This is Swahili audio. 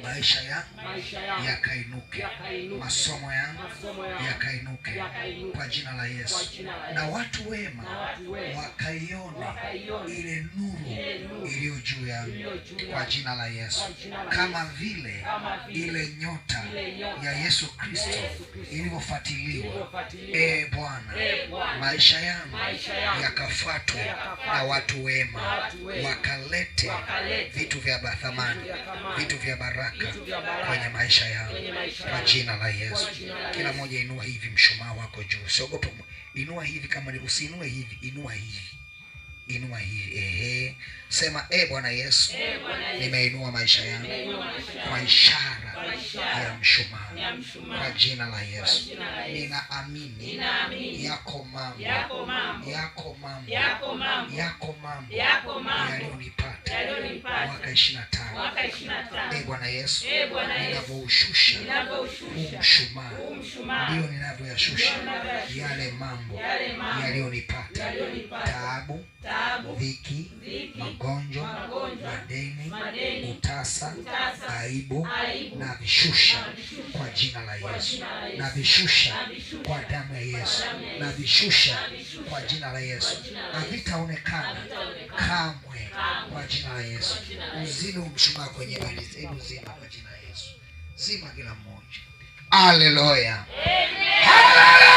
maisha yangu yakainuke, masomo yangu yakainuke kwa jina la Yesu, na watu wema wakaione ile nuru iliyo juu yangu kwa jina la Yesu, kama vile ile nyota ya Yesu Kristo ilivyofuatiliwa. Bwana, maisha yangu yakafuatwe na watu wema, wakalete vitu vya thamani, vitu vya baraka kwenye maisha yangu kwa jina la Yesu. Kila mmoja inua hivi mshumaa wako juu, usiogope. Inua hivi, kama ni usiinue hivi, inua hivi. Inua hivi. Sema Bwana Yesu, nimeinua maisha yangu kwa ishara ya mshumaa kwa jina la Yesu. Ninaamini yako mambo yaliyonipata mwaka 25. Bwana Yesu, ninavyoshusha huu mshumaa, ndio ninavyoyashusha yale mambo yaliyonipata: taabu, dhiki, magonjwa, madeni, utasa, aibu, na vishusha kwa jina la Yesu, na vishusha kwa damu ya Yesu, na vishusha kwa jina la Yesu. Havitaonekana kamwe kwa jina la Yesu. Uzime mshumaa kwenye ardhi, hebu zima kwa jina la Yesu. Zima kila mmoja. Haleluya. Haleluya.